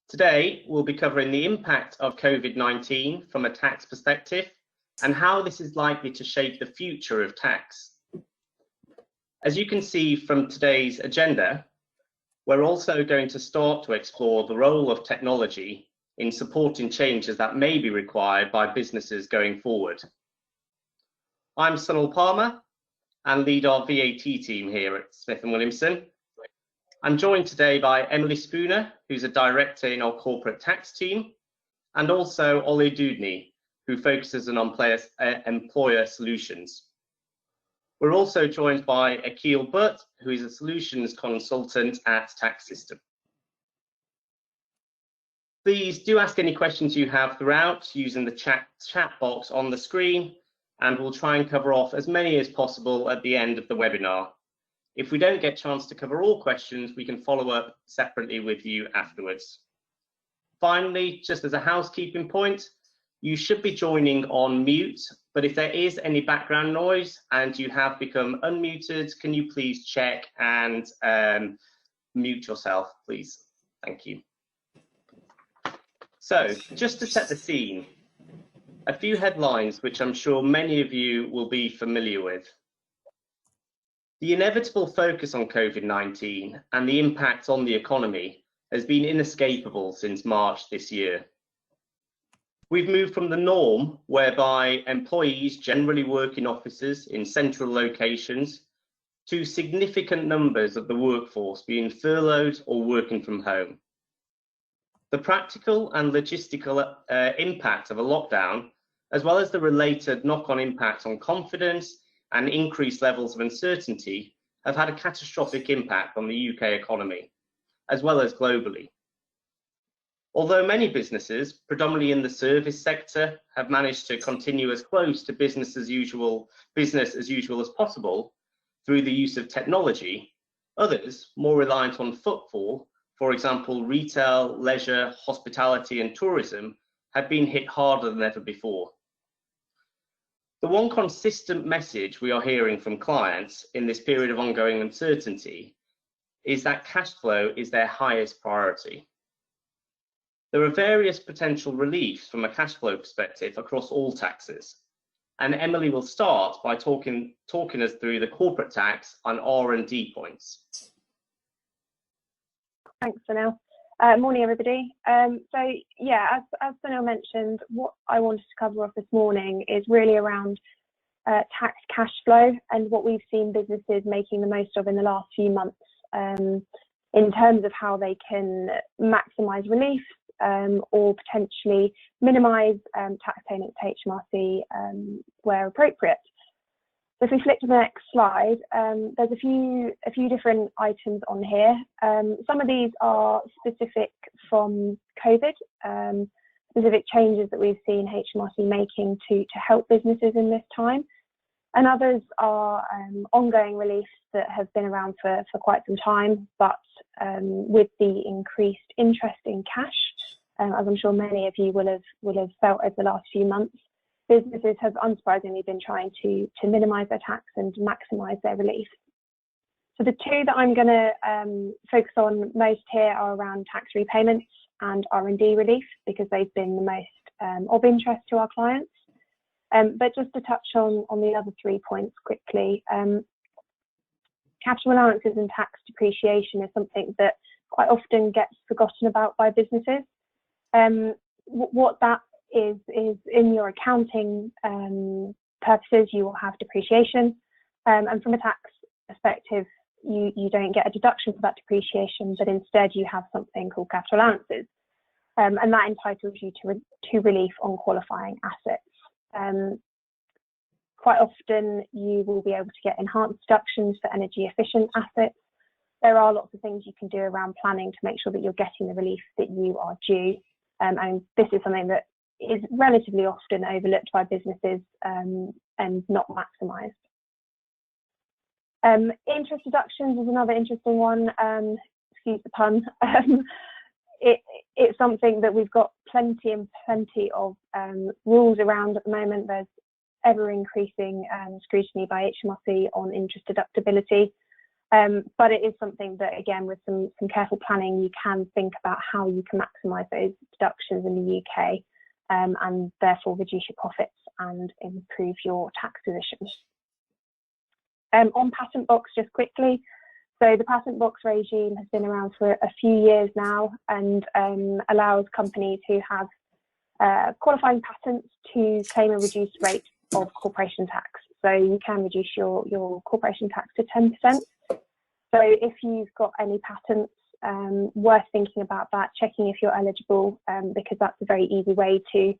Today, we'll be covering the impact of COVID-19 from a tax perspective and how this is likely to shape the future of tax. As you can see from today's agenda, we're also going to start to explore the role of technology in supporting changes that may be required by businesses going forward. I'm Sunil Palmer and lead our VAT team here at Smith Williamson. I'm joined today by Emily Spooner, who's a director in our corporate tax team, and also Ollie Dudney, who focuses on employer solutions. We're also joined by Akil Butt, who is a solutions consultant at Tax System. Please do ask any questions you have throughout using the chat box on the screen, and we'll try and cover off as many as possible at the end of the webinar. If we don't get a chance to cover all questions, we can follow up separately with you afterwards. Finally, just as a housekeeping point, you should be joining on mute, but if there is any background noise and you have become unmuted, can you please check and mute yourself, please? Thank you. So, just to set the scene, a few headlines which I'm sure many of you will be familiar with. The inevitable focus on COVID-19 and the impact on the economy has been inescapable since March this year. We've moved from the norm whereby employees generally work in offices in central locations to significant numbers of the workforce being furloughed or working from home. The practical and logistical impact of a lockdown, as well as the related knock-on impact on confidence and increased levels of uncertainty, have had a catastrophic impact on the UK economy, as well as globally. Although many businesses, predominantly in the service sector, have managed to continue as close to business as usual as possible through the use of technology, others, more reliant on footfall, for example, retail, leisure, hospitality and tourism, have been hit harder than ever before. The one consistent message we are hearing from clients in this period of ongoing uncertainty is that cash flow is their highest priority. There are various potential reliefs from a cash flow perspective across all taxes, and Emily will start by talking us through the corporate tax and R&D points. Thanks, Sunil. Morning, everybody. So yeah, as Sunil mentioned, what I wanted to cover off this morning is really around tax cash flow and what we've seen businesses making the most of in the last few months in terms of how they can maximise relief or potentially minimise tax payments to HMRC where appropriate. So if we flick to the next slide, there's a few different items on here. Some of these are specific from COVID, specific changes that we've seen HMRC making to help businesses in this time. And others are ongoing reliefs that have been around for quite some time, but with the increased interest in cash, as I'm sure many of you will have felt over the last few months, businesses have unsurprisingly been trying to minimise their tax and maximise their relief. So the two that I'm going to focus on most here are around tax repayments and R&D relief, because they've been the most of interest to our clients. But just to touch on the other 3 points quickly, capital allowances and tax depreciation is something that quite often gets forgotten about by businesses. What that is in your accounting purposes, you will have depreciation, and from a tax perspective, you don't get a deduction for that depreciation, but instead you have something called capital allowances, and that entitles you to relief on qualifying assets. Quite often you will be able to get enhanced deductions for energy efficient assets. There are lots of things you can do around planning to make sure that you're getting the relief that you are due, and this is something that is relatively often overlooked by businesses and not maximised. Interest deductions is another interesting one, excuse the pun. It's something that we've got plenty of rules around at the moment. There's ever increasing scrutiny by HMRC on interest deductibility. But it is something that, again, with some careful planning, you can think about how you can maximise those deductions in the UK, and therefore reduce your profits and improve your tax position. On patent box, just quickly, so the patent box regime has been around for a few years now, and allows companies who have qualifying patents to claim a reduced rate of corporation tax. So you can reduce your corporation tax to 10%. So if you've got any patents, worth thinking about that, checking if you're eligible, because that's a very easy way to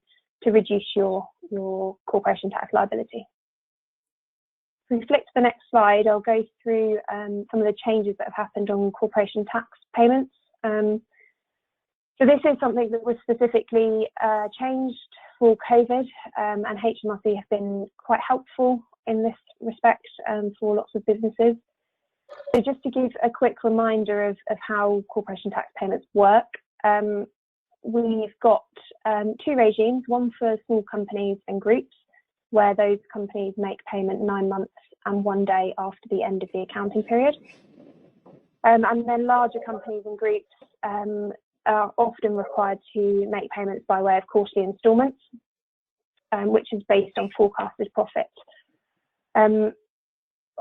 reduce your corporation tax liability. If we flick to the next slide, I'll go through some of the changes that have happened on corporation tax payments. So this is something that was specifically changed for COVID, and HMRC have been quite helpful in this respect for lots of businesses. So just to give a quick reminder of how corporation tax payments work, we've got two regimes, one for small companies and groups, where those companies make payment 9 months and 1 day after the end of the accounting period. And then larger companies and groups are often required to make payments by way of quarterly instalments, which is based on forecasted profit.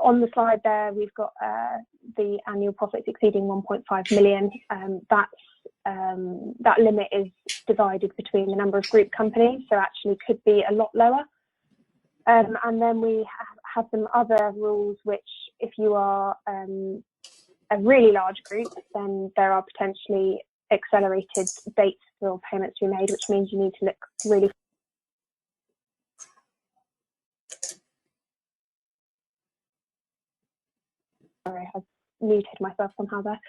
On the slide there, we've got the annual profits exceeding 1.5 million. That limit is divided between the number of group companies, so actually could be a lot lower. And then we have some other rules, which if you are a really large group, then there are potentially accelerated dates for payments to be made, which means you need to look really. Sorry, I've muted myself somehow there.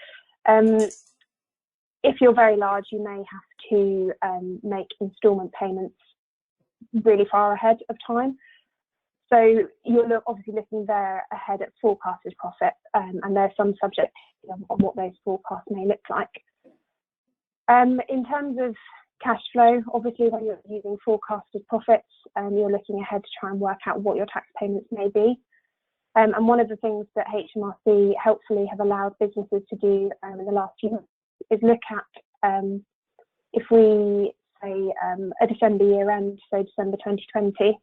If you're very large, you may have to make instalment payments really far ahead of time. So you're obviously looking there ahead at forecasted profit, and there's some subject on what those forecasts may look like. In terms of cash flow, obviously when you're using forecasted profits, you're looking ahead to try and work out what your tax payments may be. And one of the things that HMRC helpfully have allowed businesses to do in the last few months is look at, if we say a December year end, so December 2020,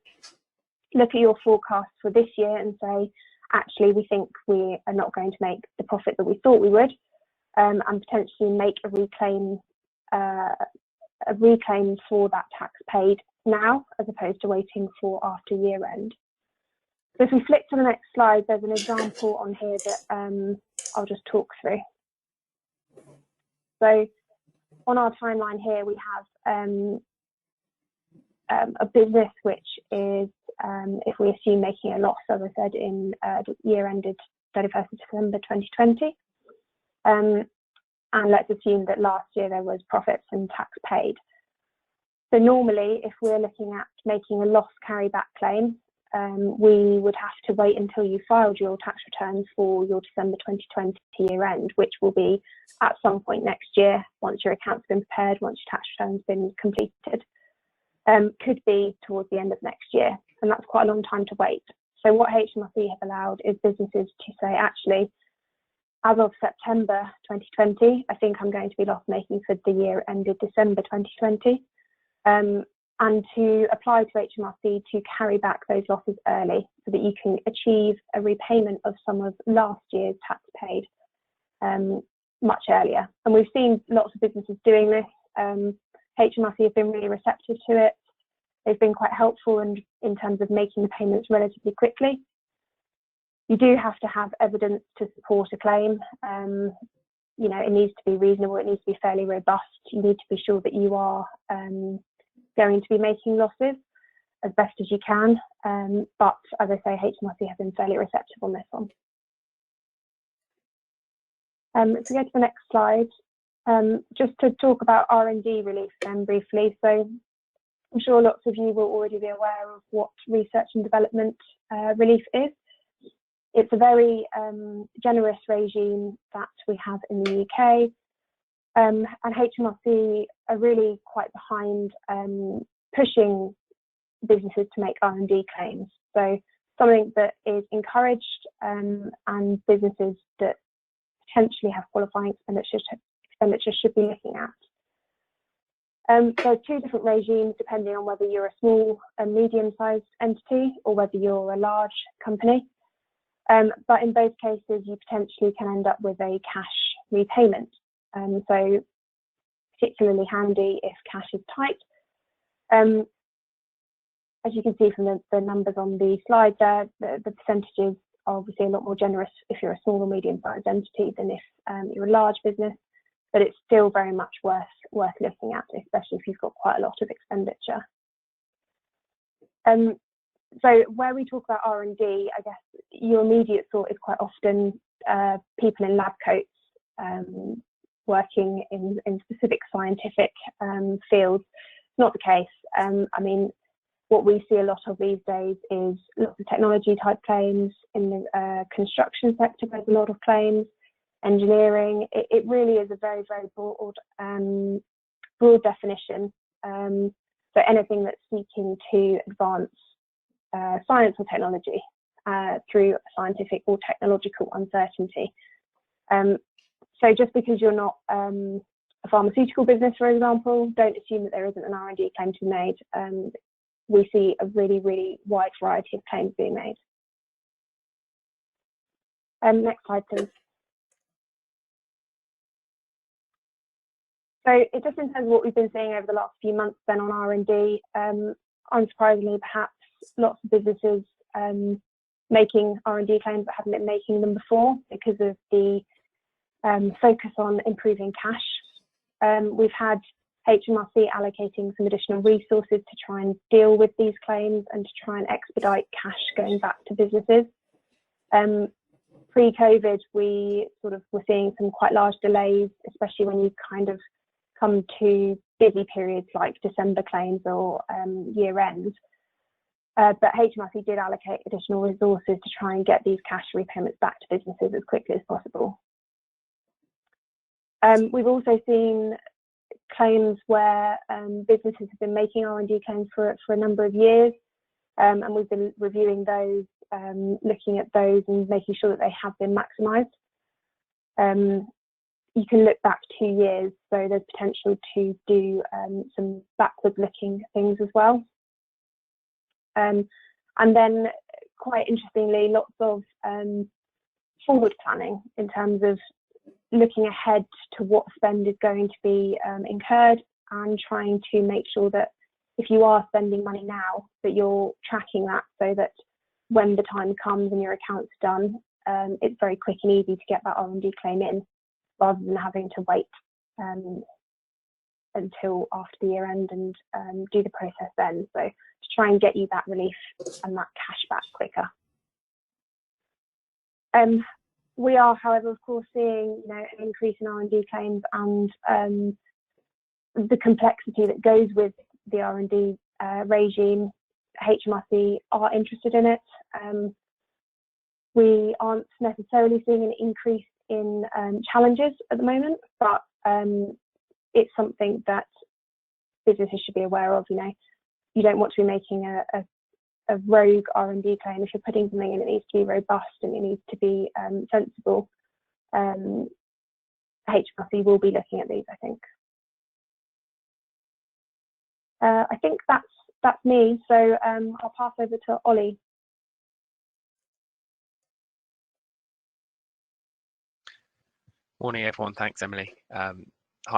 look at your forecast for this year and say, actually, we think we are not going to make the profit that we thought we would, and potentially make a reclaim for that tax paid now, as opposed to waiting for after year end. So if we flick to the next slide, there's an example on here that I'll just talk through. So on our timeline here, we have a business which is, if we assume making a loss, as I said, in the year ended 31st of December 2020. And let's assume that last year there was profits and tax paid. So normally, if we're looking at making a loss carryback claim, we would have to wait until you filed your tax returns for your December 2020 year end, which will be at some point next year, once your account's been prepared, once your tax return's been completed. Could be towards the end of next year, and that's quite a long time to wait. So what HMRC have allowed is businesses to say, actually, as of September 2020, I think I'm going to be loss making for the year ended December 2020. And to apply to HMRC to carry back those losses early so that you can achieve a repayment of some of last year's tax paid much earlier. And we've seen lots of businesses doing this. HMRC have been really receptive to it. They've been quite helpful in terms of making the payments relatively quickly. You do have to have evidence to support a claim. You know, it needs to be reasonable, it needs to be fairly robust. You need to be sure that you are going to be making losses as best as you can. But as I say, HMRC have been fairly receptive on this one. If we go to the next slide, just to talk about R&D relief then briefly. So I'm sure lots of you will already be aware of what research and development relief is. It's a very generous regime that we have in the UK. And HMRC are really quite behind pushing businesses to make R&D claims. So something that is encouraged, and businesses that potentially have qualifying expenditure should be looking at. There's two different regimes depending on whether you're a small and medium-sized entity or whether you're a large company. But in both cases, you potentially can end up with a cash repayment. So particularly handy if cash is tight. As you can see from the numbers on the slide there, the percentages are obviously a lot more generous if you're a small or medium-sized entity than if you're a large business, but it's still very much worth looking at, especially if you've got quite a lot of expenditure. So where we talk about R&D, I guess your immediate thought is quite often people in lab coats working in specific scientific fields. It's not the case. I mean, what we see a lot of these days is lots of technology type claims. In the construction sector, there's a lot of claims. Engineering, it really is a very, very broad definition. So anything that's seeking to advance science or technology through scientific or technological uncertainty. So just because you're not a pharmaceutical business, for example, don't assume that there isn't an R&D claim to be made. We see a really, really wide variety of claims being made. Next slide, please. So just in terms of what we've been seeing over the last few months then on R&D, unsurprisingly, perhaps lots of businesses making R&D claims that haven't been making them before because of the focus on improving cash. We've had HMRC allocating some additional resources to try and deal with these claims and to try and expedite cash going back to businesses. Pre-COVID, we sort of were seeing some quite large delays, especially when you kind of come to busy periods like December claims or year end. But HMRC did allocate additional resources to try and get these cash repayments back to businesses as quickly as possible. We've also seen claims where businesses have been making R&D claims for a number of years, and we've been reviewing those, looking at those and making sure that they have been maximised. You can look back 2 years, so there's potential to do some backwards-looking things as well. And then, quite interestingly, lots of forward planning in terms of looking ahead to what spend is going to be incurred and trying to make sure that if you are spending money now, that you're tracking that so that when the time comes and your account's done, it's very quick and easy to get that R&D claim in rather than having to wait until after the year end and do the process then. So to try and get you that relief and that cash back quicker. We are, however, of course, seeing an increase in R&D claims and the complexity that goes with the R&D regime. HMRC are interested in it. We aren't necessarily seeing an increase in challenges at the moment, but it's something that businesses should be aware of. You don't want to be making a rogue R&D claim. If you're putting something in, it needs to be robust and it needs to be sensible. HMRC will be looking at these, I think. I think that's me. So I'll pass over to Ollie. Morning, everyone. Thanks, Emily. Hi,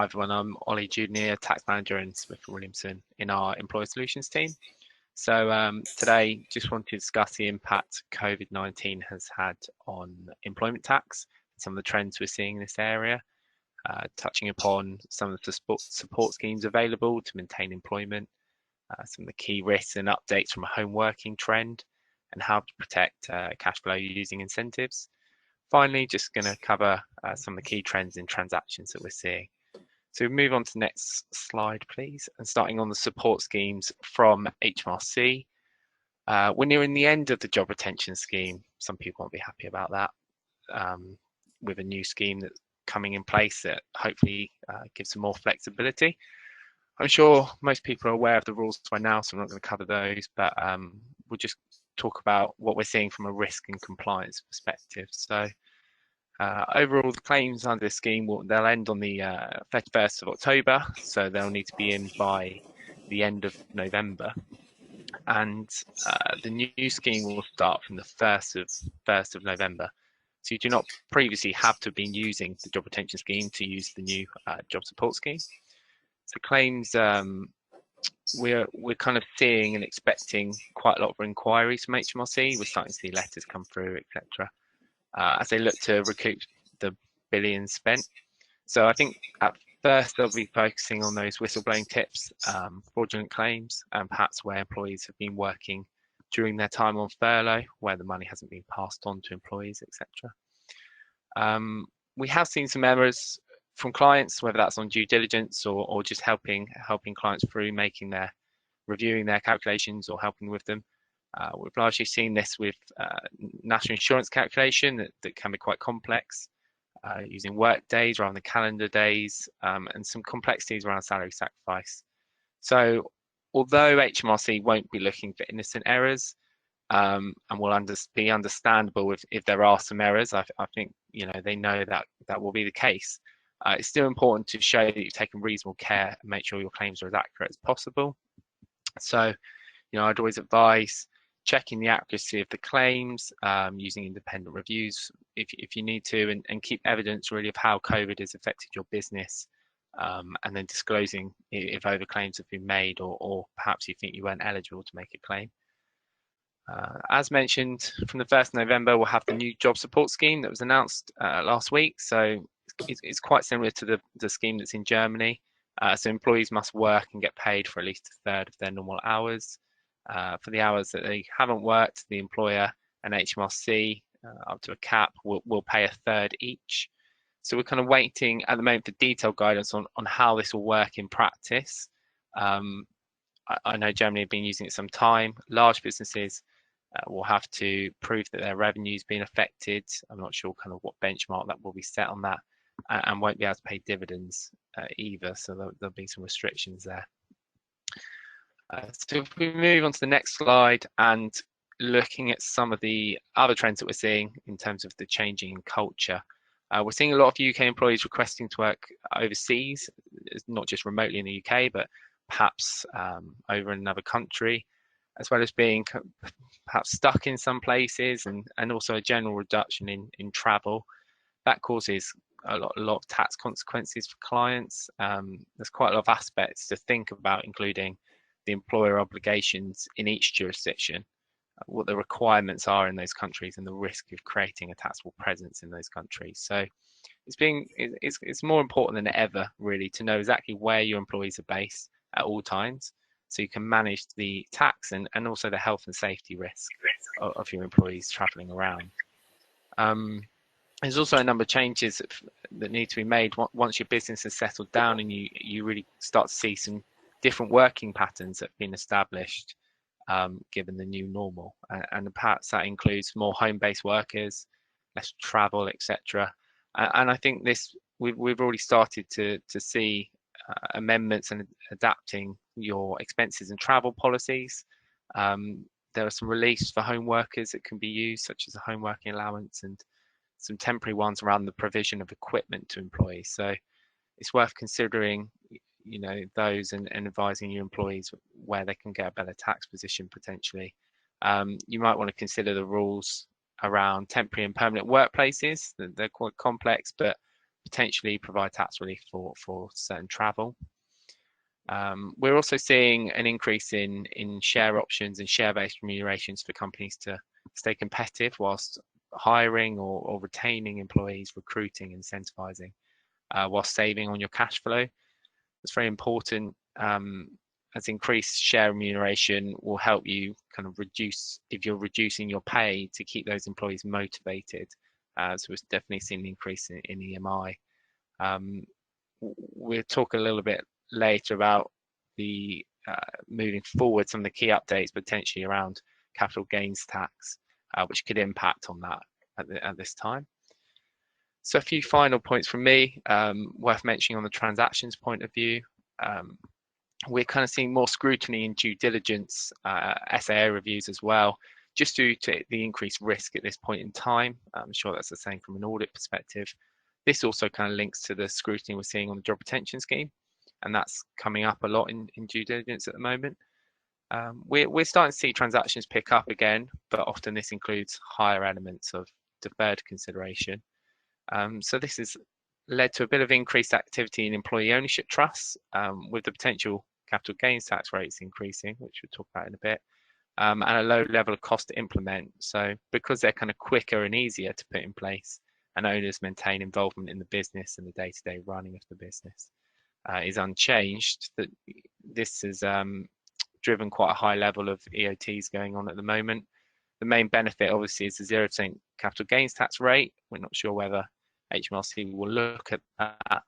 everyone. I'm Ollie Junior, Tax Manager in Smith Williamson in our Employer Solutions team. So today, just wanted to discuss the impact COVID-19 has had on employment tax, some of the trends we're seeing in this area, touching upon some of the support schemes available to maintain employment, some of the key risks and updates from a home working trend, and how to protect cash flow using incentives. Finally, just going to cover some of the key trends in transactions that we're seeing. So we move on to the next slide, please. And starting on the support schemes from HMRC. We're nearing the end of the job retention scheme. Some people won't be happy about that. With a new scheme that's coming in place that hopefully gives some more flexibility. I'm sure most people are aware of the rules by now, so I'm not going to cover those, but we'll just talk about what we're seeing from a risk and compliance perspective. So overall, the claims under this scheme they'll end on the 31st of October, so they'll need to be in by the end of November. And the new scheme will start from the 1st of November. So you do not previously have to have been using the job retention scheme to use the new job support scheme. So claims, we're kind of seeing and expecting quite a lot of inquiries from HMRC. We're starting to see letters come through, etc., as they look to recoup the billions spent. So I think at first they'll be focusing on those whistleblowing tips, fraudulent claims, and perhaps where employees have been working during their time on furlough, where the money hasn't been passed on to employees, etc. We have seen some errors from clients, whether that's on due diligence or just helping clients through reviewing their calculations or helping with them. We've largely seen this with national insurance calculation that can be quite complex, using work days rather than calendar days, and some complexities around salary sacrifice. So although HMRC won't be looking for innocent errors, and will be understandable if there are some errors, I think they know that will be the case. It's still important to show that you've taken reasonable care and make sure your claims are as accurate as possible. So, I'd always advise checking the accuracy of the claims, using independent reviews if you need to, and keep evidence really of how COVID has affected your business, and then disclosing if overclaims have been made or perhaps you think you weren't eligible to make a claim. As mentioned, from the 1st of November, we'll have the new job support scheme that was announced last week. So it's quite similar to the scheme that's in Germany. So employees must work and get paid for at least a third of their normal hours. For the hours that they haven't worked, the employer and HMRC, up to a cap, will pay a third each. So we're kind of waiting at the moment for detailed guidance on how this will work in practice. I know Germany have been using it some time. Large businesses will have to prove that their revenue's been affected. I'm not sure kind of what benchmark that will be set on that, and won't be able to pay dividends either. So there'll be some restrictions there. So if we move on to the next slide and looking at some of the other trends that we're seeing in terms of the changing culture, we're seeing a lot of UK employees requesting to work overseas, not just remotely in the UK, but perhaps over in another country, as well as being perhaps stuck in some places, and also a general reduction in travel. That causes a lot of tax consequences for clients. There's quite a lot of aspects to think about, including the employer obligations in each jurisdiction, what the requirements are in those countries, and the risk of creating a taxable presence in those countries. So it's more important than ever, really, to know exactly where your employees are based at all times, so you can manage the tax and also the health and safety risk of your employees traveling around. There's also a number of changes that need to be made once your business has settled down and you really start to see some different working patterns that have been established, given the new normal, and perhaps that includes more home-based workers, less travel, etc. And I think we've already started to see amendments and adapting your expenses and travel policies. There are some reliefs for home workers that can be used, such as a home working allowance, and some temporary ones around the provision of equipment to employees. So it's worth considering those and advising your employees where they can get a better tax position potentially. You might want to consider the rules around temporary and permanent workplaces. They're quite complex, but potentially provide tax relief for certain travel. We're also seeing an increase in share options and share-based remunerations for companies to stay competitive whilst hiring or retaining employees, recruiting, incentivizing, while saving on your cash flow. It's very important, as increased share remuneration will help you kind of reduce, if you're reducing your pay, to keep those employees motivated. So we've definitely seen an increase in EMI. We'll talk a little bit later about the moving forward, some of the key updates potentially around capital gains tax, which could impact on that at this time. So a few final points from me, worth mentioning on the transactions point of view. We're kind of seeing more scrutiny in due diligence, SAA reviews as well, just due to the increased risk at this point in time. I'm sure that's the same from an audit perspective. This also kind of links to the scrutiny we're seeing on the job retention scheme, and that's coming up a lot in due diligence at the moment. We're starting to see transactions pick up again, but often this includes higher elements of deferred consideration. So this has led to a bit of increased activity in employee ownership trusts, with the potential capital gains tax rates increasing, which we'll talk about in a bit, and a low level of cost to implement. So because they're kind of quicker and easier to put in place, and owners maintain involvement in the business and the day-to-day running of the business is unchanged, that this has driven quite a high level of EOTs going on at the moment. The main benefit obviously is the 0% capital gains tax rate. We're not sure whether HMRC will look at that.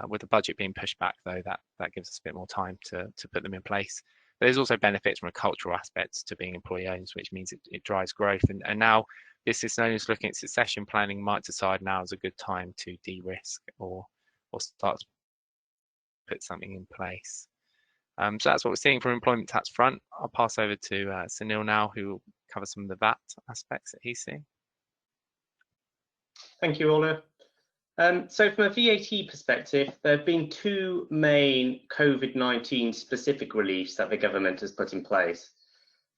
With the budget being pushed back, though, that gives us a bit more time to put them in place. But there's also benefits from a cultural aspect to being employee owned, which means it drives growth. And now business owners looking at succession planning might decide now is a good time to de-risk or start to put something in place. So that's what we're seeing from employment tax front. I'll pass over to Sunil now, who will cover some of the VAT aspects that he's seeing. Thank you, Ola. So from a VAT perspective, there have been two main COVID-19 specific reliefs that the government has put in place.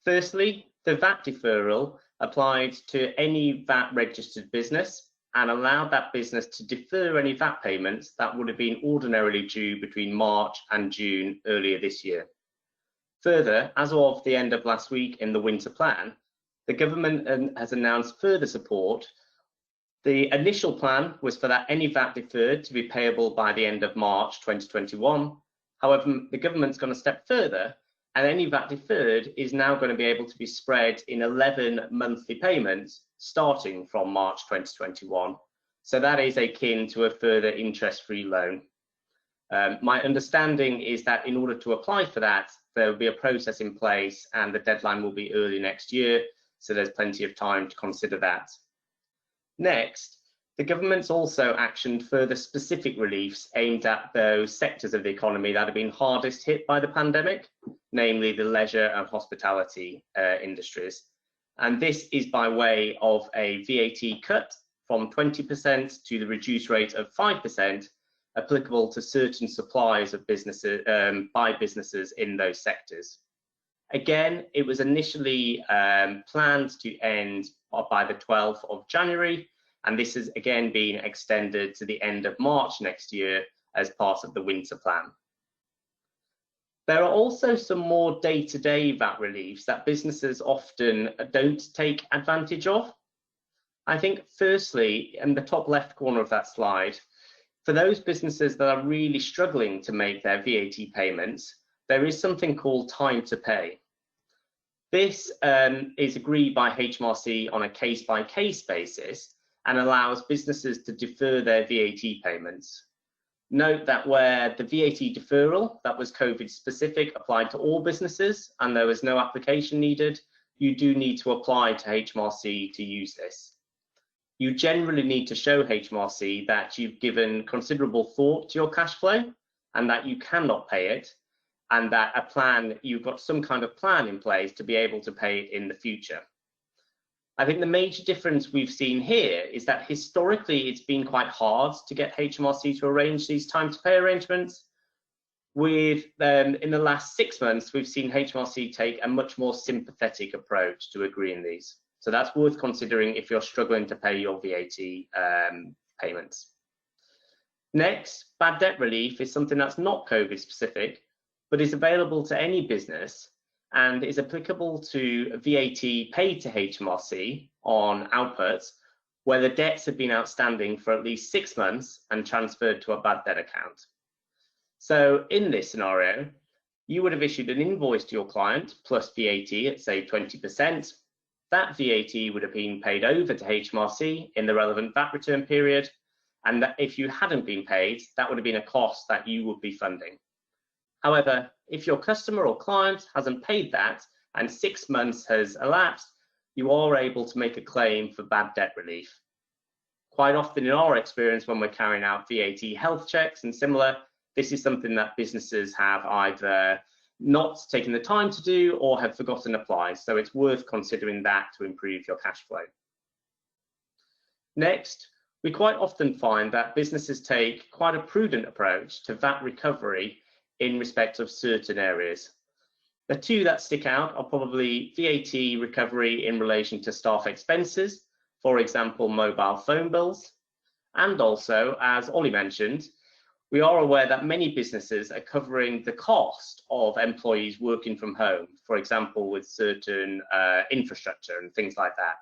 Firstly, the VAT deferral applied to any VAT registered business and allowed that business to defer any VAT payments that would have been ordinarily due between March and June earlier this year. Further, as of the end of last week in the winter plan, the government has announced further support. The initial plan was for that any VAT deferred to be payable by the end of March 2021. However, the government's gone a step further, and any VAT deferred is now going to be able to be spread in 11 monthly payments starting from March 2021. So that is akin to a further interest-free loan. My understanding is that in order to apply for that, there will be a process in place and the deadline will be early next year. So there's plenty of time to consider that. Next, the government's also actioned further specific reliefs aimed at those sectors of the economy that have been hardest hit by the pandemic, namely the leisure and hospitality industries. And this is by way of a VAT cut from 20% to the reduced rate of 5%, applicable to certain supplies of businesses by businesses in those sectors. Again, it was initially planned to end by the 12th of January, and this has again been extended to the end of March next year as part of the winter plan. There are also some more day-to-day VAT reliefs that businesses often don't take advantage of. I think firstly, in the top left corner of that slide, for those businesses that are really struggling to make their VAT payments, there is something called time to pay. This is agreed by HMRC on a case-by-case basis and allows businesses to defer their VAT payments. Note that where the VAT deferral that was COVID specific applied to all businesses and there was no application needed, you do need to apply to HMRC to use this. You generally need to show HMRC that you've given considerable thought to your cash flow and that you cannot pay it, and that you've got some kind of plan in place to be able to pay it in the future. I think the major difference we've seen here is that historically it's been quite hard to get HMRC to arrange these time to pay arrangements. In the last 6 months, we've seen HMRC take a much more sympathetic approach to agreeing these. So that's worth considering if you're struggling to pay your VAT payments. Next, bad debt relief is something that's not COVID specific, but is available to any business and is applicable to VAT paid to HMRC on outputs where the debts have been outstanding for at least 6 months and transferred to a bad debt account. So in this scenario, you would have issued an invoice to your client plus VAT at say 20%. That VAT would have been paid over to HMRC in the relevant VAT return period. And that if you hadn't been paid, that would have been a cost that you would be funding. However, if your customer or client hasn't paid that and 6 months has elapsed, you are able to make a claim for bad debt relief. Quite often in our experience when we're carrying out VAT health checks and similar, this is something that businesses have either not taken the time to do or have forgotten applies. So it's worth considering that to improve your cash flow. Next, we quite often find that businesses take quite a prudent approach to VAT recovery in respect of certain areas. The two that stick out are probably VAT recovery in relation to staff expenses, for example, mobile phone bills. And also, as Ollie mentioned, we are aware that many businesses are covering the cost of employees working from home, for example, with certain infrastructure and things like that.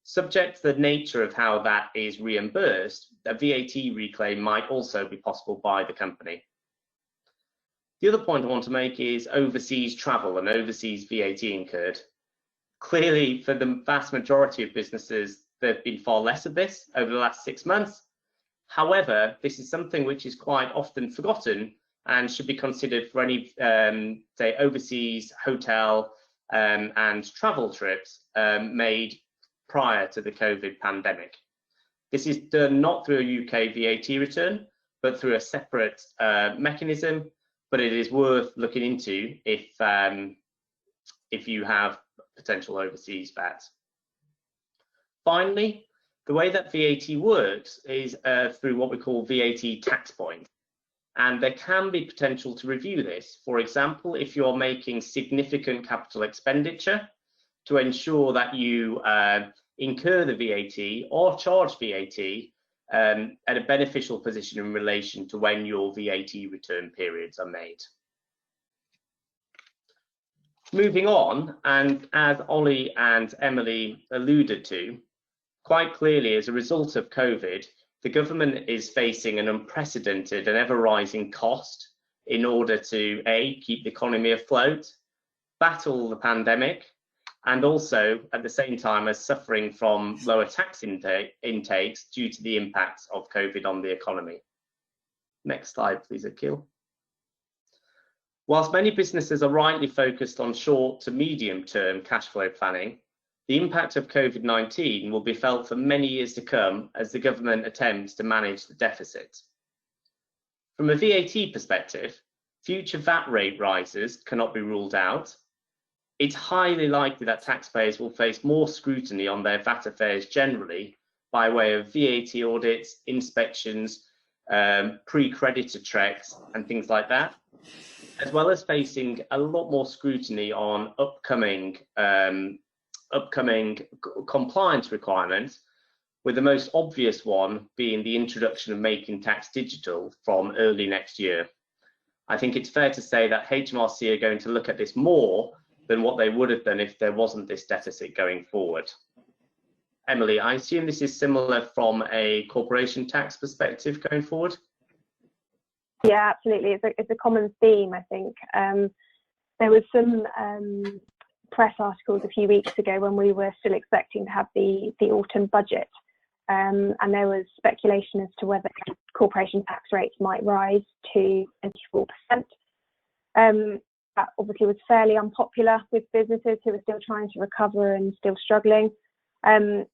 Subject to the nature of how that is reimbursed, a VAT reclaim might also be possible by the company. The other point I want to make is overseas travel and overseas VAT incurred. Clearly, for the vast majority of businesses, there have been far less of this over the last 6 months. However, this is something which is quite often forgotten and should be considered for any, say, overseas hotel and travel trips made prior to the COVID pandemic. This is done not through a UK VAT return, but through a separate mechanism, but it is worth looking into if you have potential overseas VAT. Finally, the way that VAT works is through what we call VAT tax points. And there can be potential to review this. For example, if you're making significant capital expenditure, to ensure that you incur the VAT or charge VAT at a beneficial position in relation to when your VAT return periods are made. Moving on, and as Ollie and Emily alluded to, quite clearly as a result of COVID, the government is facing an unprecedented and ever-rising cost in order to A, keep the economy afloat, battle the pandemic, and also at the same time as suffering from lower tax intakes due to the impacts of COVID on the economy. Next slide, please, Akil. Whilst many businesses are rightly focused on short to medium term cash flow planning, the impact of COVID-19 will be felt for many years to come as the government attempts to manage the deficit. From a VAT perspective, future VAT rate rises cannot be ruled out. It's highly likely that taxpayers will face more scrutiny on their VAT affairs generally by way of VAT audits, inspections, pre-creditor checks and things like that, as well as facing a lot more scrutiny on upcoming compliance requirements, with the most obvious one being the introduction of making tax digital from early next year. I think it's fair to say that HMRC are going to look at this more than what they would have done if there wasn't this deficit going forward. Emily, I assume this is similar from a corporation tax perspective going forward? Yeah, absolutely. It's a common theme, I think. There was some press articles a few weeks ago when we were still expecting to have the autumn budget, and there was speculation as to whether corporation tax rates might rise to 24%. That obviously was fairly unpopular with businesses who are still trying to recover and still struggling. I'm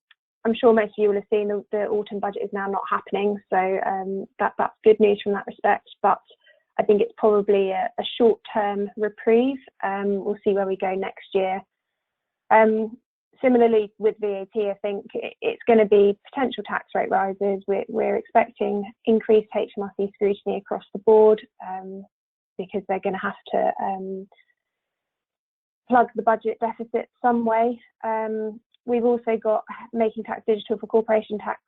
sure most of you will have seen the autumn budget is now not happening, so that's good news from that respect, but I think it's probably a short-term reprieve. We'll see where we go next year. Similarly with VAT, I think it's going to be potential tax rate rises. We're expecting increased HMRC scrutiny across the board, because they're going to have to plug the budget deficit some way. We've also got making tax digital for corporation tax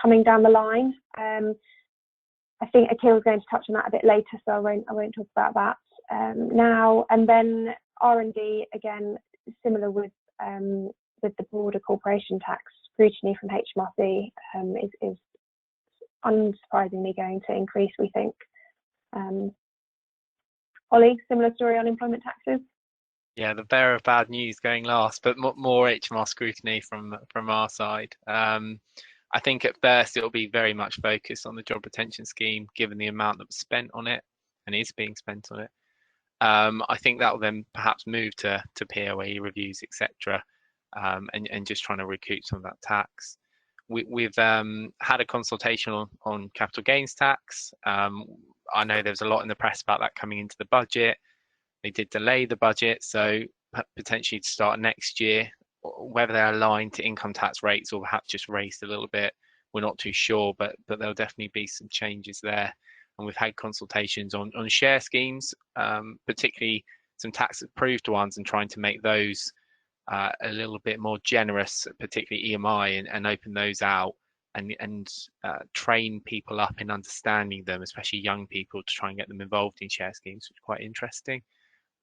coming down the line. I think Akil's going to touch on that a bit later, so I won't talk about that now. And then R&D, again, similar with the broader corporation tax scrutiny from HMRC, is unsurprisingly going to increase, we think. Ollie, similar story on employment taxes? Yeah, the bearer of bad news going last, but more HMR scrutiny from our side. I think at first it will be very much focused on the job retention scheme, given the amount that was spent on it and is being spent on it. I think that will then perhaps move to POE reviews, etc., and just trying to recoup some of that tax. We've had a consultation on capital gains tax. I know there's a lot in the press about that coming into the budget. They did delay the budget, so potentially to start next year. Whether they're aligned to income tax rates or perhaps just raised a little bit, we're not too sure, but there'll definitely be some changes there. And we've had consultations on share schemes, particularly some tax approved ones, and trying to make those a little bit more generous, particularly EMI, and open those out and train people up in understanding them, especially young people, to try and get them involved in share schemes, which is quite interesting.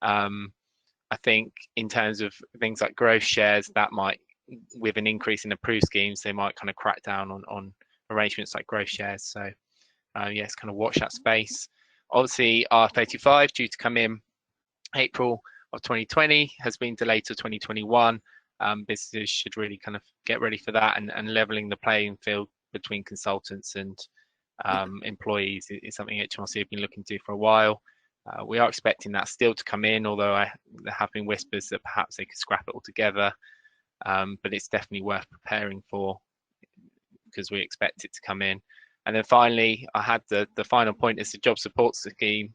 I think in terms of things like growth shares, that might, with an increase in approved schemes, they might kind of crack down on arrangements like growth shares. So yes, kind of watch that space. Obviously, R35 due to come in April of 2020 has been delayed to 2021. Businesses should really kind of get ready for that, and leveling the playing field between consultants and employees is something HMRC have been looking to do for a while. We are expecting that still to come in, although there have been whispers that perhaps they could scrap it altogether. But it's definitely worth preparing for, because we expect it to come in. And then finally, I had the final point is the job support scheme.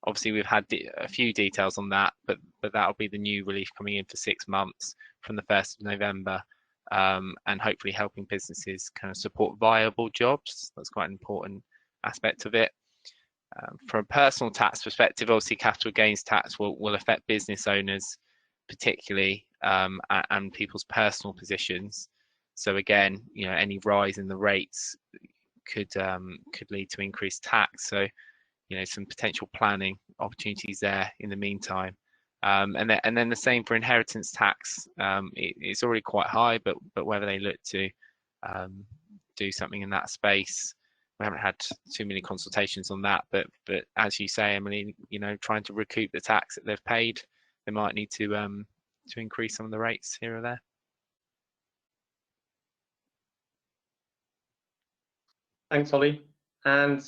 Obviously, we've had a few details on that, but that'll be the new relief coming in for 6 months from the 1st of November, and hopefully helping businesses kind of support viable jobs. That's quite an important aspect of it. From a personal tax perspective, obviously capital gains tax will affect business owners particularly, and people's personal positions. So again, you know, any rise in the rates could lead to increased tax. So, you know, some potential planning opportunities there in the meantime. And then the same for inheritance tax. It's already quite high, but whether they look to do something in that space, we haven't had too many consultations on that. But as you say, Emily, you know, trying to recoup the tax that they've paid, they might need to increase some of the rates here or there. Thanks, Holly. And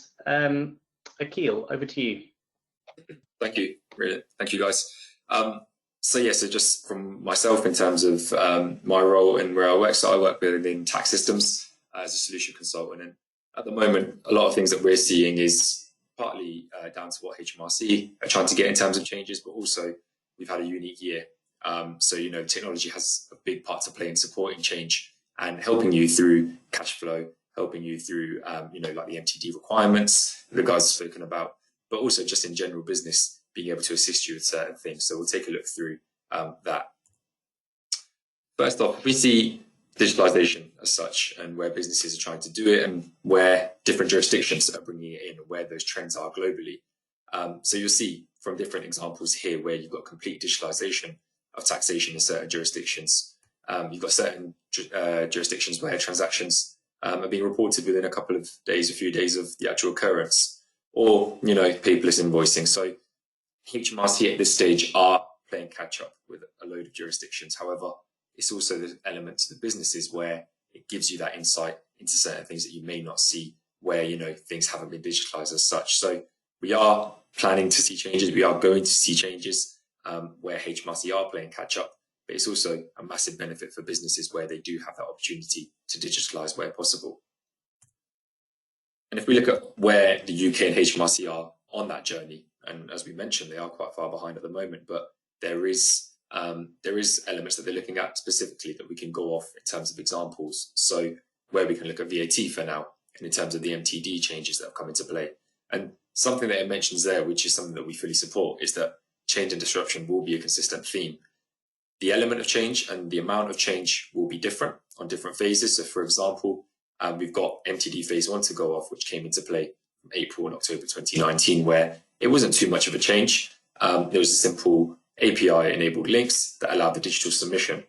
Akil, over to you. Thank you. Really, thank you, guys. So just from myself in terms of my role and where I work. So I work within tax systems as a solution consultant, and at the moment, a lot of things that we're seeing is partly down to what HMRC are trying to get in terms of changes, but also we've had a unique year. So, you know, technology has a big part to play in supporting change and helping you through cash flow, helping you through, you know, like the MTD requirements the guys have spoken about, but also just in general business, being able to assist you with certain things. So we'll take a look through that. First off, we see digitalisation as such, and where businesses are trying to do it, and where different jurisdictions are bringing it in, where those trends are globally. So you'll see from different examples here where you've got complete digitalisation of taxation in certain jurisdictions. You've got certain jurisdictions where transactions are being reported within a couple of days, a few days of the actual occurrence, or, you know, paperless invoicing. So HMRC at this stage are playing catch up with a load of jurisdictions. However, it's also the element to the businesses where it gives you that insight into certain things that you may not see where, you know, things haven't been digitalized as such. So we are planning to see changes. We are going to see changes where HMRC are playing catch up, but it's also a massive benefit for businesses where they do have that opportunity to digitalize where possible. And if we look at where the UK and HMRC are on that journey, and as we mentioned, they are quite far behind at the moment, but there is elements that they're looking at specifically that we can go off in terms of examples. So where we can look at VAT for now, and in terms of the MTD changes that have come into play. And something that it mentions there, which is something that we fully support, is that change and disruption will be a consistent theme. The element of change and the amount of change will be different on different phases. So for example, we've got MTD phase 1 to go off, which came into play from April and October 2019, where it wasn't too much of a change. There was a simple API-enabled links that allowed the digital submission.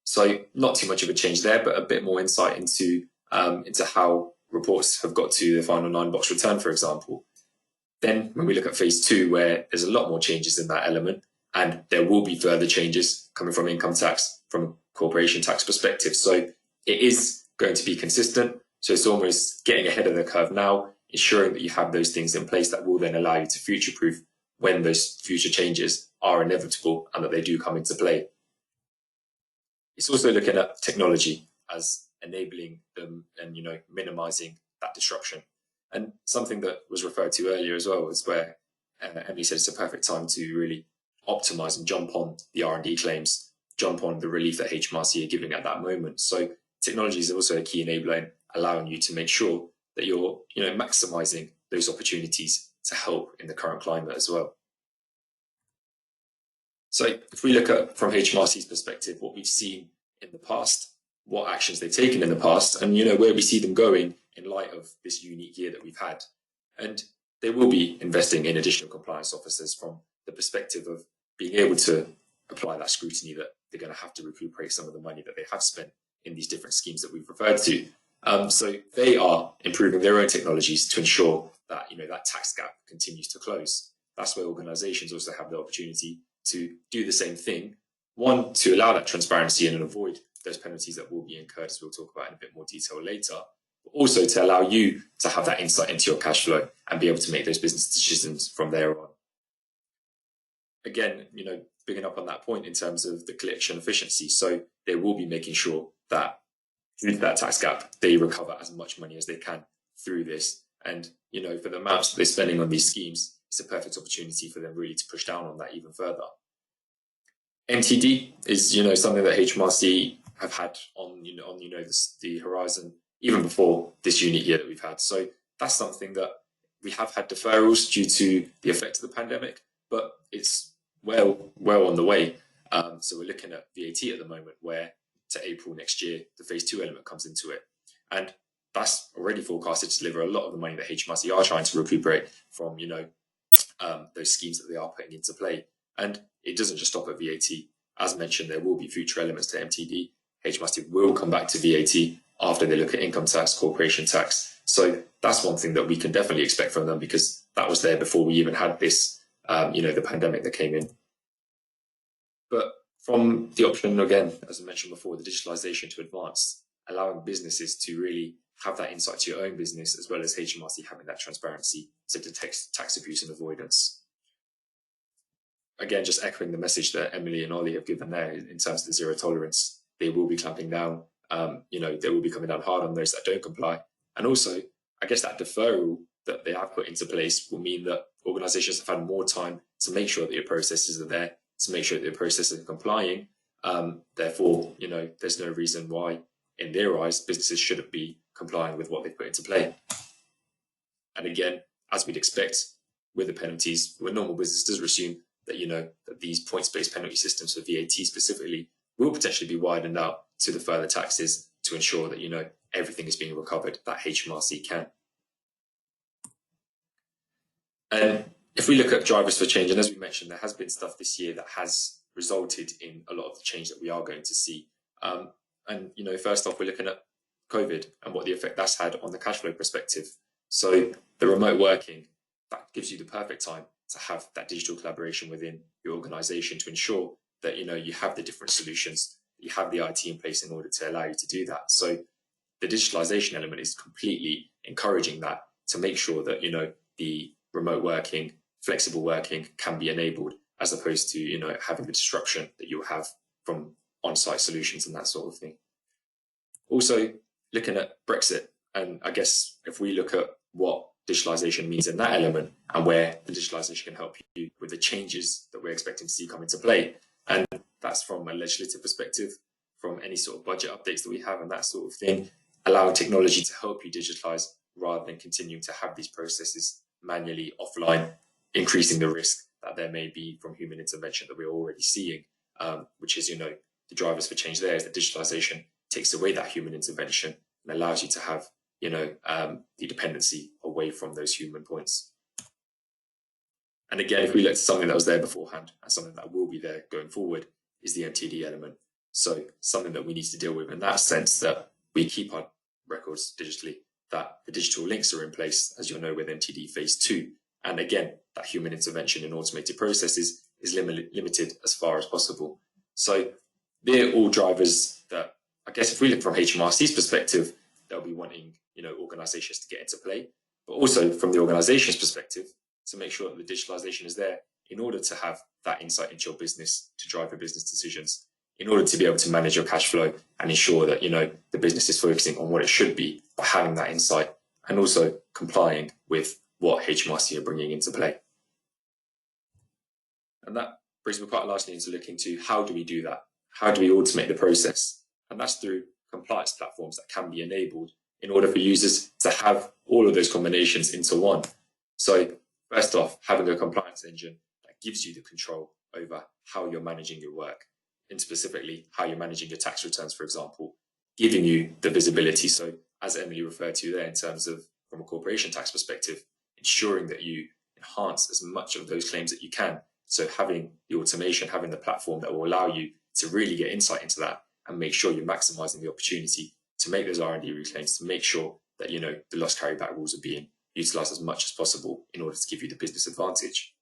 So not too much of a change there, but a bit more insight into how reports have got to the final 9-box return, for example. Then when we look at phase 2, where there's a lot more changes in that element, and there will be further changes coming from income tax, from a corporation tax perspective. So it is going to be consistent. So it's almost getting ahead of the curve now, ensuring that you have those things in place that will then allow you to future-proof when those future changes are inevitable and that they do come into play. It's also looking at technology as enabling them and, you know, minimizing that disruption. And something that was referred to earlier as well is where Emily said, it's a perfect time to really optimize and jump on the R&D claims, jump on the relief that HMRC are giving at that moment. So technology is also a key enabler in allowing you to make sure that you're maximizing those opportunities to help in the current climate as well. So if we look at from HMRC's perspective, what we've seen in the past, what actions they've taken in the past, and where we see them going in light of this unique year that we've had. And they will be investing in additional compliance officers from the perspective of being able to apply that scrutiny that they're going to have to recuperate some of the money that they have spent in these different schemes that we've referred to. So they are improving their own technologies to ensure that that tax gap continues to close. That's where organisations also have the opportunity to do the same thing. One, to allow that transparency and avoid those penalties that will be incurred, as we'll talk about in a bit more detail later, but also to allow you to have that insight into your cash flow and be able to make those business decisions from there on. Again, picking up on that point in terms of the collection efficiency. So they will be making sure that due to that tax gap, they recover as much money as they can through this. And, for the amounts that they're spending on these schemes, it's a perfect opportunity for them really to push down on that even further. MTD is, something that HMRC have had on the horizon even before this unique year that we've had. So that's something that we have had deferrals due to the effect of the pandemic, but it's well on the way. So we're looking at VAT at the moment, where to April next year, the phase 2 element comes into it. And that's already forecasted to deliver a lot of the money that HMRC are trying to recuperate from, those schemes that they are putting into play. And it doesn't just stop at VAT. As mentioned, there will be future elements to MTD. HMRC will come back to VAT after they look at income tax, corporation tax. So that's one thing that we can definitely expect from them, because that was there before we even had this, the pandemic that came in. But from the option, again, as I mentioned before, the digitalisation to advance, allowing businesses to really have that insight to your own business, as well as HMRC having that transparency to detect tax abuse and avoidance. Again, just echoing the message that Emily and Ollie have given there in terms of the zero tolerance, they will be clamping down. They will be coming down hard on those that don't comply. And also, I guess that deferral that they have put into place will mean that organisations have had more time to make sure that your processes are there, to make sure that your processes are complying. Therefore, there's no reason why, in their eyes, businesses shouldn't be complying with what they put into play. And again, as we'd expect with the penalties, with normal business does assume that, that these points-based penalty systems for VAT specifically will potentially be widened out to the further taxes to ensure that, everything is being recovered that HMRC can. And if we look at drivers for change, and as we mentioned, there has been stuff this year that has resulted in a lot of the change that we are going to see. And, first off, we're looking at COVID and what the effect that's had on the cash flow perspective. So the remote working, that gives you the perfect time to have that digital collaboration within your organisation to ensure that, you have the different solutions, you have the IT in place in order to allow you to do that. So the digitalisation element is completely encouraging that to make sure that, the remote working, flexible working can be enabled, as opposed to, having the disruption that you'll have from on-site solutions and that sort of thing. Also, looking at Brexit, and I guess if we look at what digitalisation means in that element and where the digitalisation can help you with the changes that we're expecting to see come into play, and that's from a legislative perspective, from any sort of budget updates that we have and that sort of thing, allowing technology to help you digitalise rather than continuing to have these processes manually offline, increasing the risk that there may be from human intervention that we're already seeing, which is, the drivers for change there is that digitalisation takes away that human intervention and allows you to have, the dependency away from those human points. And again, if we look at something that was there beforehand and something that will be there going forward, is the MTD element. So something that we need to deal with in that sense, that we keep our records digitally, that the digital links are in place, as you'll know, with MTD phase 2. And again, that human intervention in automated processes is limited as far as possible. So they're all drivers that, I guess, if we look from HMRC's perspective, they'll be wanting, organisations to get into play, but also from the organisation's perspective, to make sure that the digitalisation is there in order to have that insight into your business, to drive your business decisions, in order to be able to manage your cash flow and ensure that, the business is focusing on what it should be by having that insight and also complying with what HMRC are bringing into play. And that brings me quite largely into looking into how do we do that? How do we automate the process? And that's through compliance platforms that can be enabled in order for users to have all of those combinations into one. So first off, having a compliance engine that gives you the control over how you're managing your work, and specifically how you're managing your tax returns, for example, giving you the visibility. So as Emily referred to there, in terms of from a corporation tax perspective, ensuring that you enhance as much of those claims that you can. So having the automation, having the platform that will allow you to really get insight into that and make sure you're maximizing the opportunity to make those R&D reclaims, to make sure that, you know, the loss carryback rules are being utilized as much as possible in order to give you the business advantage.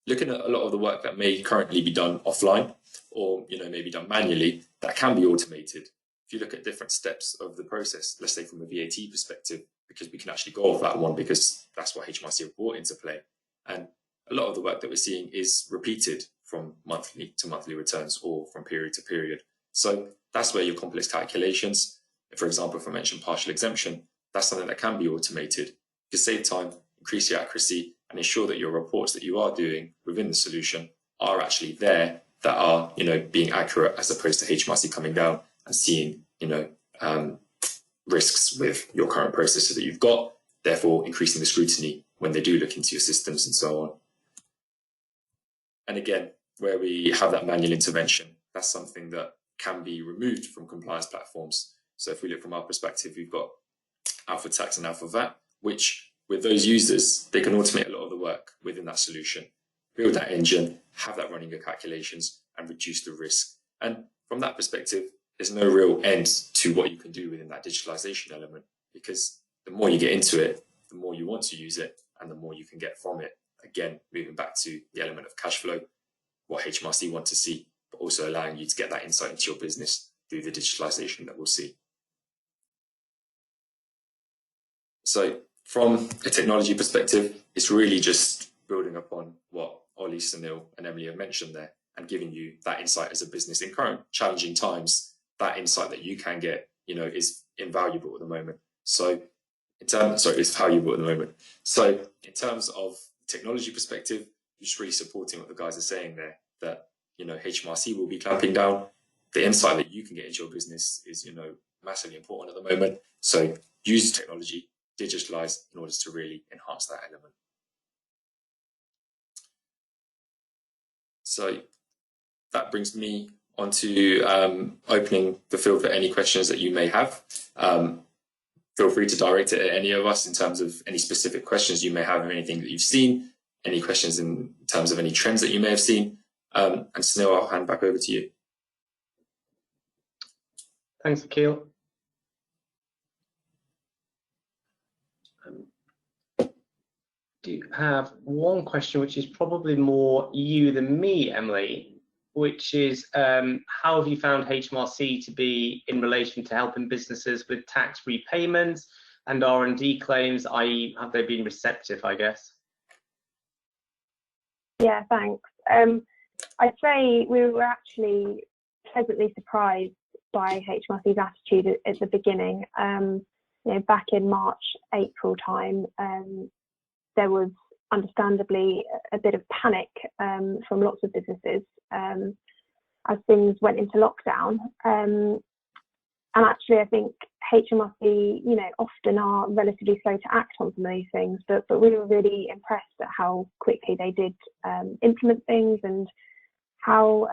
Looking at a lot of the work that may currently be done offline or, you know, maybe done manually, that can be automated. If you look at different steps of the process, let's say from a VAT perspective, because we can actually go off that one because that's what HMRC have brought into play. And a lot of the work that we're seeing is repeated from monthly to monthly returns or from period to period. So that's where your complex calculations, for example, if I mentioned partial exemption, that's something that can be automated. You can save time, increase your accuracy, and ensure that your reports that you are doing within the solution are actually there, that are, you know, being accurate, as opposed to HMRC coming down and seeing, you know, risks with your current processes that you've got, therefore increasing the scrutiny when they do look into your systems and so on. And again, where we have that manual intervention, that's something that can be removed from compliance platforms. So if we look from our perspective, we've got Alpha Tax and Alpha VAT, which with those users, they can automate a lot of the work within that solution, build that engine, have that running your calculations and reduce the risk. And from that perspective, there's no real end to what you can do within that digitalization element, because the more you get into it, the more you want to use it and the more you can get from it. Again, moving back to the element of cash flow, what HMRC want to see, but also allowing you to get that insight into your business through the digitalization that we'll see. So from a technology perspective, it's really just building upon what Ollie, Sunil and Emily have mentioned there and giving you that insight as a business in current challenging times. That insight that you can get, you know, is invaluable at the moment. So it's valuable at the moment. So in terms of technology perspective, just really supporting what the guys are saying there, that, you know, HMRC will be clamping down. The insight that you can get into your business is, you know, massively important at the moment. So use technology, digitalize in order to really enhance that element. So that brings me on to opening the field for any questions that you may have. Feel free to direct it at any of us in terms of any specific questions you may have of anything that you've seen, any questions in terms of any trends that you may have seen. And Sunil, I'll hand back over to you. Thanks, Akil. Do have one question, which is probably more you than me, Emily, which is how have you found HMRC to be in relation to helping businesses with tax repayments and R&D claims, i.e. have they been receptive, I guess? Yeah, thanks. I'd say we were actually pleasantly surprised by HMRC's attitude at the beginning. You know, back in March, April time, there was understandably a bit of panic from lots of businesses as things went into lockdown. And actually, I think HMRC, you know, often are relatively slow to act on some of these things, but we were really impressed at how quickly they did implement things and how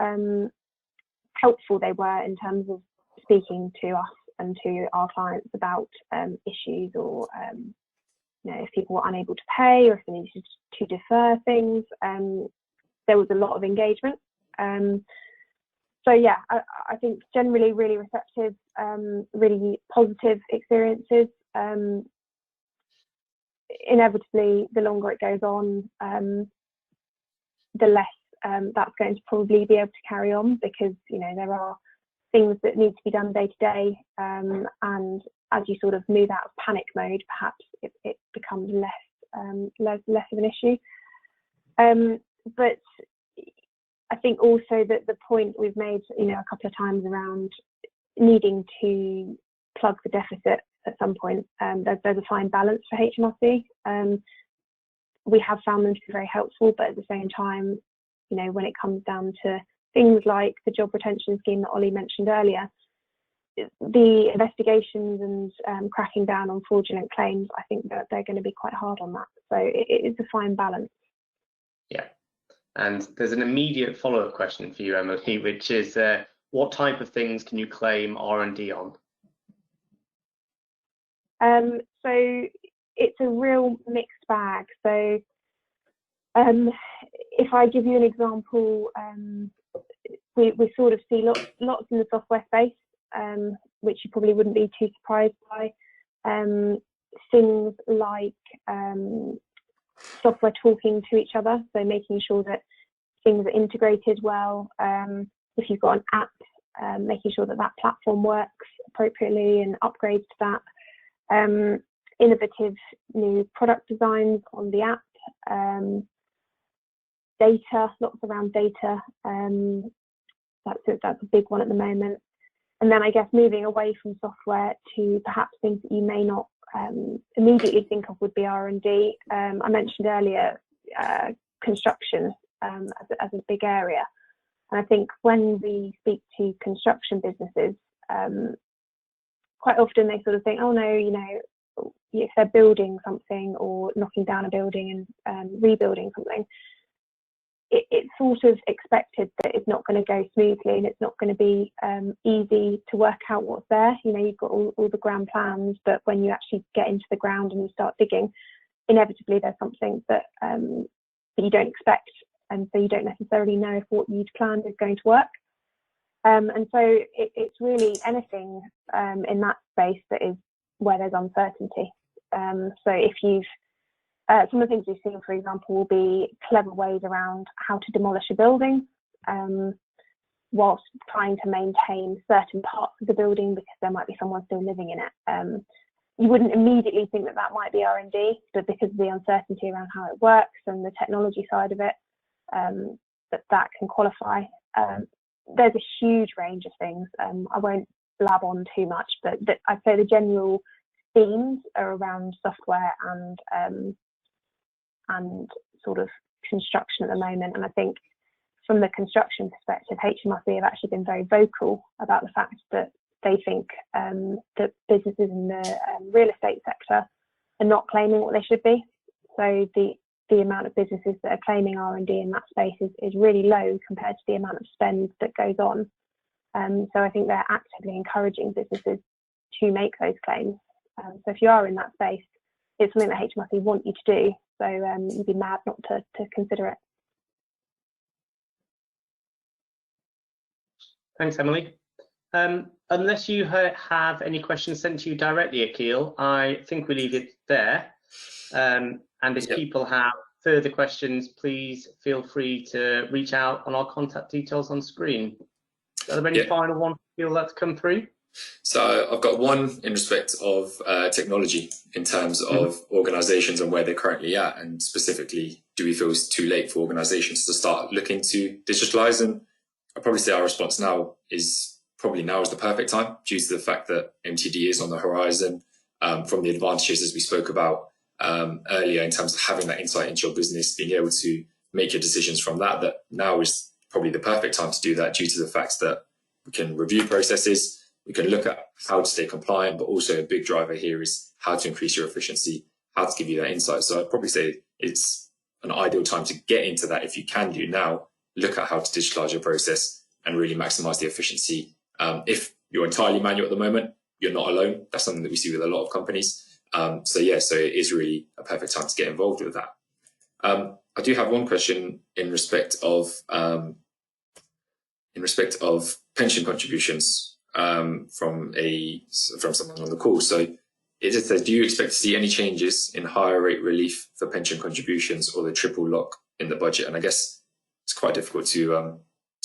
helpful they were in terms of speaking to us and to our clients about issues or you know, if people were unable to pay or if they needed to defer things. There was a lot of engagement. So yeah, I think generally really receptive, really positive experiences. Inevitably, the longer it goes on, the less that's going to probably be able to carry on, because, you know, there are things that need to be done day to day, and as you sort of move out of panic mode, perhaps it becomes less of an issue. But I think also that the point we've made, you know, a couple of times around needing to plug the deficit at some point, there's a fine balance for HMRC. we have found them to be very helpful, but at the same time, you know, when it comes down to things like the job retention scheme that Ollie mentioned earlier, the investigations and cracking down on fraudulent claims, I think that they're going to be quite hard on that. So it is a fine balance. Yeah, and there's an immediate follow-up question for you, Emily, which is what type of things can you claim R&D on? So it's a real mixed bag. So if I give you an example, we sort of see lots in the software space, which you probably wouldn't be too surprised by. Things like software talking to each other, so making sure that things are integrated well. If you've got an app, making sure that that platform works appropriately and upgrades to that. Innovative new product designs on the app. Data, lots around data. That's a big one at the moment. And then I guess moving away from software to perhaps things that you may not immediately think of would be R&D. I mentioned earlier construction as a big area. And I think when we speak to construction businesses, quite often they sort of think, oh no, you know, if they're building something or knocking down a building and rebuilding something, it's sort of expected that it's not going to go smoothly and it's not going to be easy to work out what's there. You know, you've got all the grand plans, but when you actually get into the ground and you start digging, inevitably there's something that you don't expect, and so you don't necessarily know if what you'd planned is going to work. And so it's really anything in that space that is where there's uncertainty. So if you've some of the things we've seen, for example, will be clever ways around how to demolish a building whilst trying to maintain certain parts of the building because there might be someone still living in it. You wouldn't immediately think that that might be R&D, but because of the uncertainty around how it works and the technology side of it, that can qualify. There's a huge range of things. I won't blab on too much, but I'd say the general themes are around software and sort of construction at the moment. And I think from the construction perspective, HMRC have actually been very vocal about the fact that they think that businesses in the real estate sector are not claiming what they should be. So the amount of businesses that are claiming R&D in that space is really low compared to the amount of spend that goes on. So I think they're actively encouraging businesses to make those claims. So if you are in that space, it's something that HMRC want you to do. So you'd be mad not to consider it. Thanks, Emily. Unless you have any questions sent to you directly, Akil, I think we leave it there. And if people have further questions, please feel free to reach out on our contact details on screen. Are there any final ones you feel that's come through? So I've got one in respect of technology in terms of organisations and where they're currently at, and specifically, do we feel it's too late for organisations to start looking to digitalise? And I'd probably say our response now is probably now is the perfect time due to the fact that MTD is on the horizon, from the advantages as we spoke about earlier in terms of having that insight into your business, being able to make your decisions from that now is probably the perfect time to do that due to the fact that we can review processes, we can look at how to stay compliant, but also a big driver here is how to increase your efficiency, how to give you that insight. So I'd probably say it's an ideal time to get into that. If you can do now, look at how to digitalize your process and really maximize the efficiency. If you're entirely manual at the moment, you're not alone. That's something that we see with a lot of companies. So it is really a perfect time to get involved with that. I do have one question in respect of pension contributions from someone on the call. So it just says, do you expect to see any changes in higher rate relief for pension contributions or the triple lock in the budget? And I guess it's quite difficult to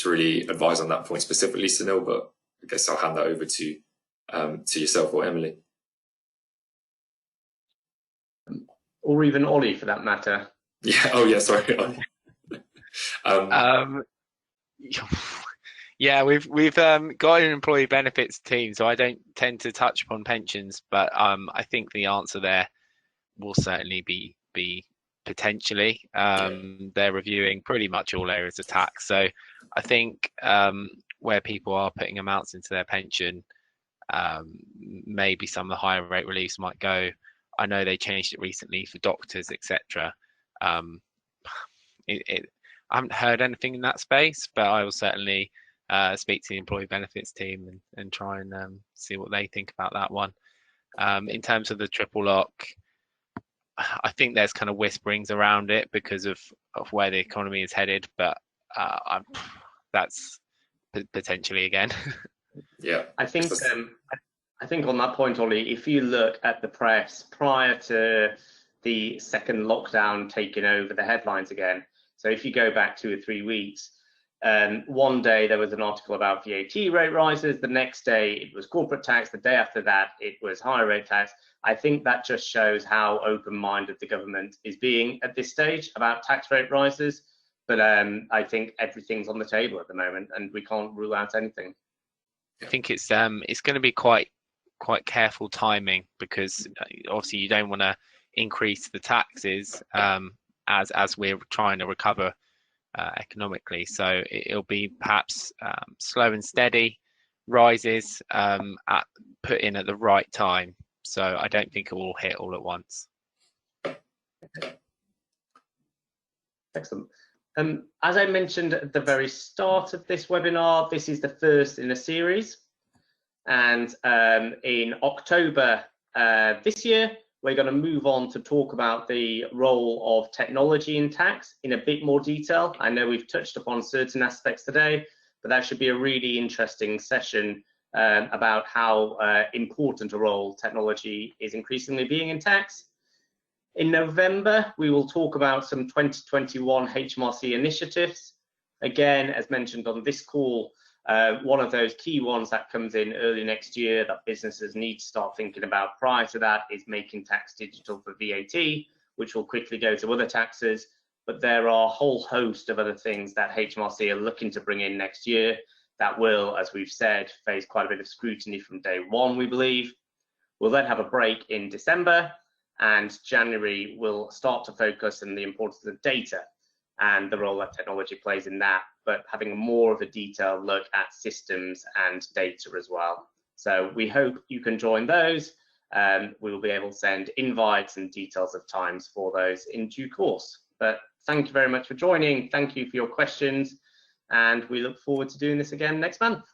really advise on that point specifically, Sunil, but I guess I'll hand that over to yourself or Emily. Or even Ollie, for that matter. Yeah. Oh, yeah. Sorry. Yeah, we've got an employee benefits team, so I don't tend to touch upon pensions, but I think the answer there will certainly be potentially. They're reviewing pretty much all areas of tax. So I think where people are putting amounts into their pension, maybe some of the higher rate reliefs might go. I know they changed it recently for doctors, etc. I haven't heard anything in that space, but I will certainly speak to the employee benefits team and try and see what they think about that one. In terms of the triple lock, I think there's kind of whisperings around it because of where the economy is headed, but that's potentially again. Yeah, I think on that point, Ollie, if you look at the press prior to the second lockdown taking over the headlines again, so if you go back 2 or 3 weeks, one day there was an article about VAT rate rises, the next day it was corporate tax, the day after that it was higher rate tax. I think that just shows how open-minded the government is being at this stage about tax rate rises. But I think everything's on the table at the moment, and we can't rule out anything. I think it's going to be quite careful timing, because obviously you don't want to increase the taxes as we're trying to recover economically. So it'll be perhaps slow and steady rises put in at the right time. So I don't think it will hit all at once. Excellent. As I mentioned at the very start of this webinar, this is the first in a series. And in October this year, we're going to move on to talk about the role of technology in tax in a bit more detail. I know we've touched upon certain aspects today, but that should be a really interesting session about how important a role technology is increasingly being in tax. In November, we will talk about some 2021 HMRC initiatives. Again, as mentioned on this call, one of those key ones that comes in early next year that businesses need to start thinking about prior to that is making tax digital for VAT, which will quickly go to other taxes. But there are a whole host of other things that HMRC are looking to bring in next year that will, as we've said, face quite a bit of scrutiny from day one, we believe. We'll then have a break in December, and January will start to focus on the importance of data and the role that technology plays in that, but having more of a detailed look at systems and data as well. So we hope you can join those. We will be able to send invites and details of times for those in due course. But thank you very much for joining. Thank you for your questions, and we look forward to doing this again next month.